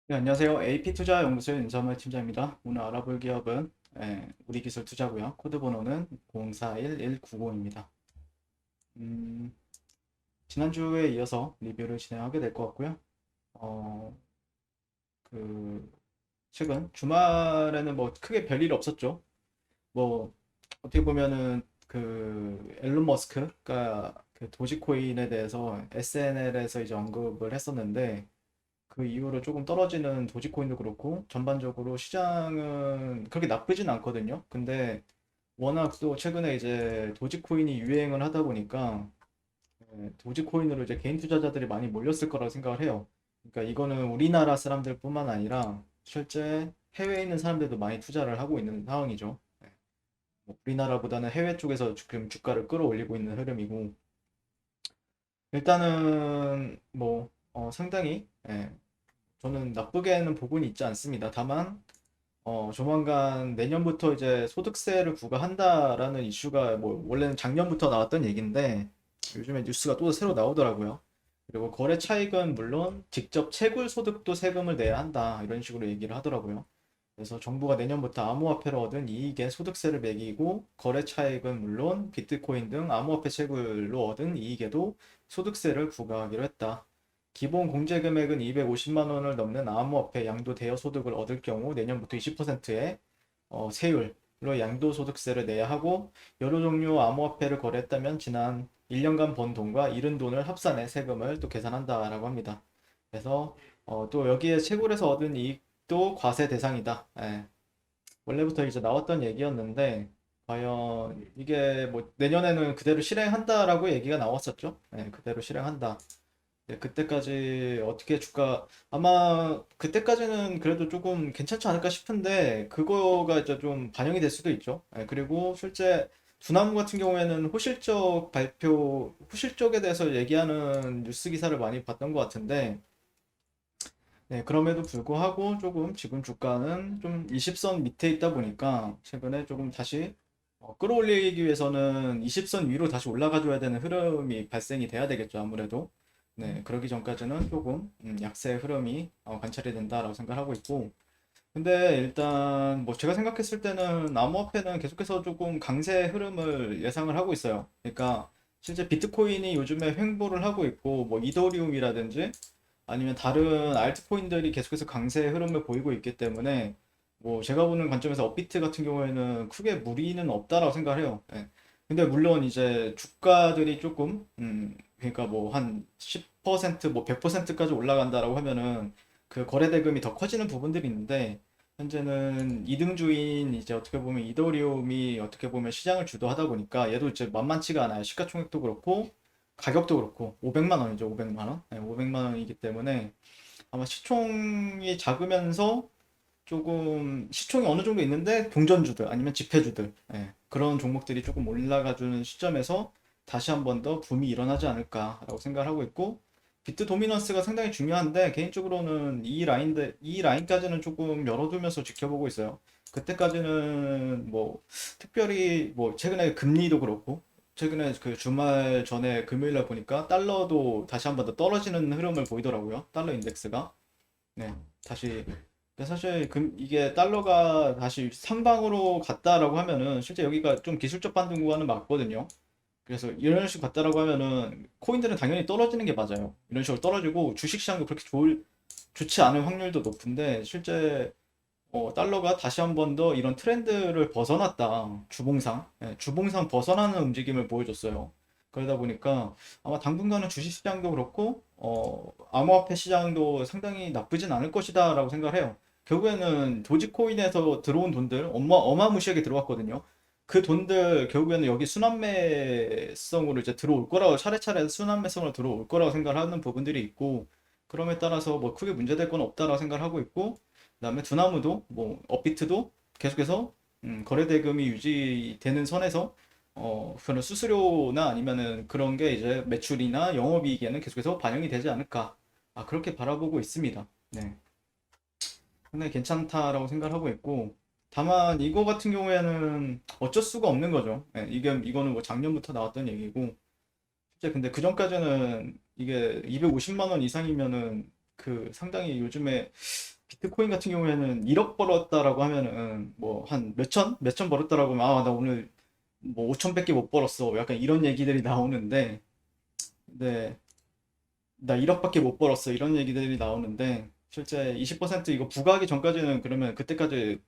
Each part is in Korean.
네, 안녕하세요. AP투자연구소의 윤석열 팀장입니다. 오늘 알아볼 기업은 우리기술투자고요. 코드 번호는 041190입니다. 지난주에 이어서 리뷰를 진행하게 될 것 같고요. 어, 그 최근 주말에는 뭐 크게 별일 없었죠. 뭐 어떻게 보면은 그 앨런 머스크가 그 도지코인에 대해서 SNL에서 이제 언급을 했었는데 그 이후로 조금 떨어지는 도지코인도 그렇고 전반적으로 시장은 그렇게 나쁘진 않거든요. 근데 워낙 또 최근에 이제 도지코인이 유행을 하다 보니까 도지코인으로 이제 개인 투자자들이 많이 몰렸을 거라고 생각을 해요. 그러니까 이거는 우리나라 사람들뿐만 아니라 실제 해외에 있는 사람들도 많이 투자를 하고 있는 상황이죠. 뭐 우리나라보다는 해외 쪽에서 지금 주가를 끌어올리고 있는 흐름이고 일단은 뭐 상당히 저는 나쁘게는 부분이 있지 않습니다. 다만 조만간 내년부터 이제 소득세를 부과한다라는 이슈가 뭐 원래는 작년부터 나왔던 얘기인데 요즘에 뉴스가 또 새로 나오더라고요. 그리고 거래 차익은 물론 직접 채굴 소득도 세금을 내야 한다 이런 식으로 얘기를 하더라고요. 그래서 정부가 내년부터 암호화폐로 얻은 이익에 소득세를 매기고 거래 차익은 물론 비트코인 등 암호화폐 채굴로 얻은 이익에도 소득세를 부과하기로 했다. 기본 공제 금액은 250만 원을 넘는 암호화폐 양도 대여 소득을 얻을 경우 내년부터 20%의 세율로 양도소득세를 내야 하고 여러 종류 암호화폐를 거래했다면 지난 1년간 번 돈과 잃은 돈을 합산해 세금을 또 계산한다라고 합니다. 그래서 또 여기에 채굴에서 얻은 이익도 과세 대상이다. 예. 원래부터 이제 나왔던 얘기였는데 과연 이게 뭐 내년에는 그대로 실행한다라고 얘기가 나왔었죠. 예, 그대로 실행한다. 네, 그때까지 어떻게 주가 아마 그때까지는 그래도 조금 괜찮지 않을까 싶은데 그거가 이제 좀 반영이 될 수도 있죠. 예, 그리고 실제 두나무 같은 경우에는 호실적에 대해서 얘기하는 뉴스 기사를 많이 봤던 것 같은데 네, 그럼에도 불구하고 조금 지금 주가는 좀 20선 밑에 있다 보니까 최근에 조금 다시 끌어올리기 위해서는 20선 위로 다시 올라가줘야 되는 흐름이 발생이 돼야 되겠죠, 아무래도. 네, 그러기 전까지는 조금 약세 흐름이 관찰이 된다라고 생각하고 있고. 근데 일단 뭐 제가 생각했을 때는 암호화폐는 계속해서 조금 강세 흐름을 예상을 하고 있어요. 그러니까 실제 비트코인이 요즘에 횡보를 하고 있고 뭐 이더리움이라든지 아니면 다른 알트코인들이 계속해서 강세 흐름을 보이고 있기 때문에 뭐 제가 보는 관점에서 업비트 같은 경우에는 크게 무리는 없다라고 생각을 해요. 예. 근데 물론 이제 주가들이 조금 그러니까 뭐 한 10%, 뭐 100%까지 올라간다라고 하면은 그 거래 대금이 더 커지는 부분들이 있는데 현재는 이등주인 이제 어떻게 보면 이더리움이 어떻게 보면 시장을 주도하다 보니까 얘도 이제 만만치가 않아요. 시가총액도 그렇고 가격도 그렇고 500만 원이죠. 500만 원. 네, 500만 원이기 때문에 아마 시총이 작으면서 조금 시총이 어느 정도 있는데 동전주들 아니면 지폐주들 그런 종목들이 조금 올라가주는 시점에서 다시 한 번 더 붐이 일어나지 않을까라고 생각을 하고 있고 비트 도미넌스가 상당히 중요한데 개인적으로는 이 라인까지는 조금 열어두면서 지켜보고 있어요. 그때까지는 뭐 특별히 뭐 최근에 금리도 그렇고 최근에 그 주말 전에 금요일 날 보니까 달러도 다시 한 번 더 떨어지는 흐름을 보이더라고요. 달러 인덱스가. 네, 다시. 근데 사실 이게 달러가 다시 상방으로 갔다라고 하면은 실제 여기가 좀 기술적 반등 구간은 맞거든요. 그래서 이런 식으로 갔다라고 하면은 코인들은 당연히 떨어지는 게 맞아요. 이런 식으로 떨어지고 주식시장도 그렇게 좋지 않은 확률도 높은데 실제 달러가 다시 한 번 더 이런 트렌드를 벗어났다. 주봉상 벗어나는 움직임을 보여줬어요. 그러다 보니까 아마 당분간은 주식시장도 그렇고, 암호화폐 시장도 상당히 나쁘진 않을 것이다라고 생각해요. 결국에는 도지코인에서 들어온 돈들, 어마무시하게 들어왔거든요. 그 돈들 결국에는 여기 순환매성으로 이제 들어올 거라고, 차례차례 순환매성으로 들어올 거라고 생각을 하는 부분들이 있고, 그럼에 따라서 뭐 크게 문제될 건 없다라고 생각을 하고 있고, 그다음에 두나무도 뭐 업비트도 계속해서 거래 대금이 유지되는 선에서 그런 수수료나 아니면은 그런 게 이제 매출이나 영업이익에는 계속해서 반영이 되지 않을까 그렇게 바라보고 있습니다. 네, 상당히 괜찮다라고 생각하고 있고 다만 이거 같은 경우에는 어쩔 수가 없는 거죠. 네, 이거는 뭐 작년부터 나왔던 얘기고 실제 근데 그 전까지는 이게 250만 원 이상이면은 그 상당히 요즘에 비트코인 같은 경우에는 1억 벌었다라고 하면은 뭐 한 몇천 벌었다라고 하면 아, 나 오늘 뭐 5천밖에 못 벌었어. 약간 이런 얘기들이 나오는데, 네, 나 1억밖에 못 벌었어. 이런 얘기들이 나오는데, 실제 20% 이거 부과하기 전까지는 그러면 그때까지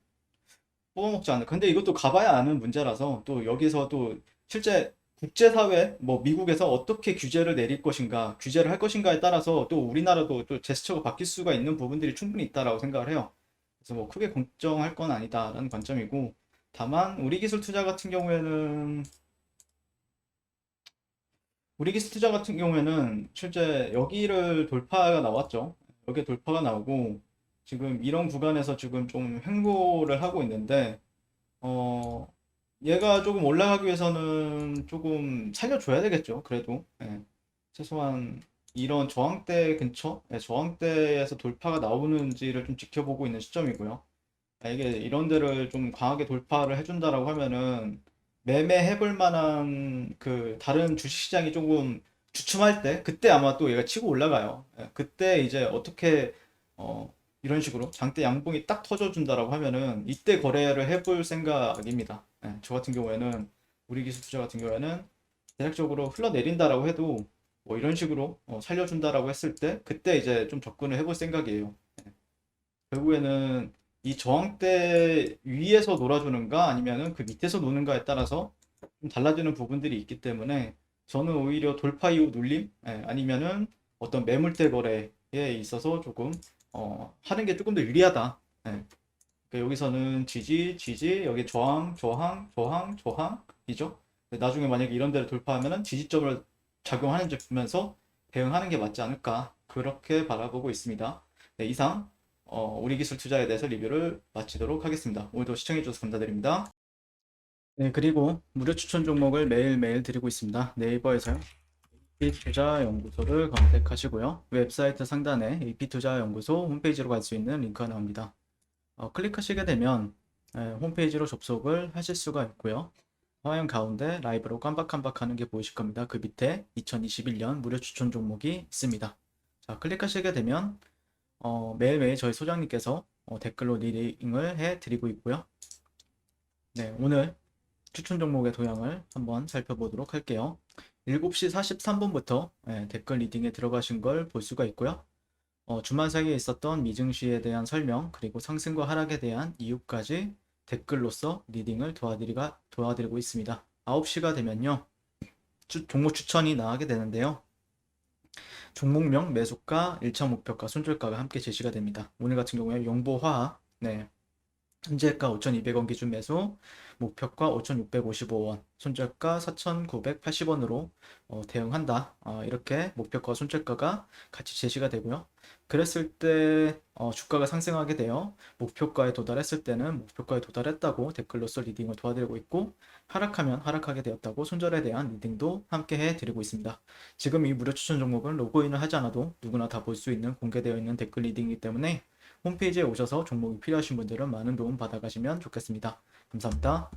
뽑아먹지 않을까. 근데 이것도 가봐야 아는 문제라서 또 여기서 또 실제 국제사회, 뭐 미국에서 어떻게 규제를 내릴 것인가, 규제를 할 것인가에 따라서 또 우리나라도 또 제스처가 바뀔 수가 있는 부분들이 충분히 있다라고 생각을 해요. 그래서 뭐 크게 걱정할 건 아니다라는 관점이고, 다만 우리 기술 투자 같은 경우에는 우리 기술 투자 같은 경우에는 실제 여기를 돌파가 나왔죠. 여기 돌파가 나오고 지금 이런 구간에서 지금 좀 횡보를 하고 있는데 어 얘가 조금 올라가기 위해서는 조금 살려줘야 되겠죠. 그래도 예. 최소한 이런 저항대 근처, 예, 저항대에서 돌파가 나오는지를 좀 지켜보고 있는 시점이고요. 이게 이런 데를 좀 강하게 돌파를 해준다라고 하면은 매매해볼 만한 그 다른 주식시장이 조금 주춤할 때 그때 아마 또 얘가 치고 올라가요. 예, 그때 이제 어떻게 이런 식으로 장대 양봉이 딱 터져준다라고 하면은 이때 거래를 해볼 생각입니다. 예, 저 같은 경우에는 우리 기술 투자 같은 경우에는 대략적으로 흘러내린다라고 해도 뭐 이런 식으로 살려준다라고 했을 때 그때 이제 좀 접근을 해볼 생각이에요. 결국에는 이 저항대 위에서 놀아주는가 아니면은 그 밑에서 노는가에 따라서 좀 달라지는 부분들이 있기 때문에 저는 오히려 돌파 이후 눌림 아니면은 어떤 매물대 거래에 있어서 조금 하는 게 조금 더 유리하다. 그러니까 여기서는 지지, 여기 저항이죠. 나중에 만약에 이런 데를 돌파하면은 지지점을 작용하는 점에서 대응하는 게 맞지 않을까 그렇게 바라보고 있습니다. 네, 이상 우리 기술 투자에 대해서 리뷰를 마치도록 하겠습니다. 오늘도 시청해주셔서 감사드립니다. 네, 그리고 무료 추천 종목을 매일매일 드리고 있습니다. 네이버에서요. AP투자연구소를 검색하시고요. 웹사이트 상단에 AP투자연구소 홈페이지로 갈 수 있는 링크가 나옵니다. 클릭하시게 되면 홈페이지로 접속을 하실 수가 있고요. 화면 가운데 라이브로 깜박깜박하는 게 보이실 겁니다. 그 밑에 2021년 무료 추천 종목이 있습니다. 자, 클릭하시게 되면 매일매일 저희 소장님께서 댓글로 리딩을 해드리고 있고요. 네, 오늘 추천 종목의 도형을 한번 살펴보도록 할게요. 7시 43분부터 댓글 리딩에 들어가신 걸 볼 수가 있고요. 주말 사이에 있었던 미증시에 대한 설명 그리고 상승과 하락에 대한 이유까지 댓글로서 리딩을 도와드리고 있습니다. 9시가 되면요. 종목 추천이 나가게 되는데요. 종목명, 매수가, 1차 목표가, 손절가가 함께 제시가 됩니다. 오늘 같은 경우에 용보화학, 네, 현재가 5,200원 기준 매수, 목표가 5,655원, 손절가 4,980원으로 대응한다. 이렇게 목표가 손절가가 같이 제시가 되고요. 그랬을 때 주가가 상승하게 되어 목표가에 도달했을 때는 목표가에 도달했다고 댓글로서 리딩을 도와드리고 있고 하락하면 하락하게 되었다고 손절에 대한 리딩도 함께 해드리고 있습니다. 지금 이 무료 추천 종목은 로그인을 하지 않아도 누구나 다 볼 수 있는 공개되어 있는 댓글 리딩이기 때문에 홈페이지에 오셔서 종목이 필요하신 분들은 많은 도움 받아가시면 좋겠습니다. 감사합니다.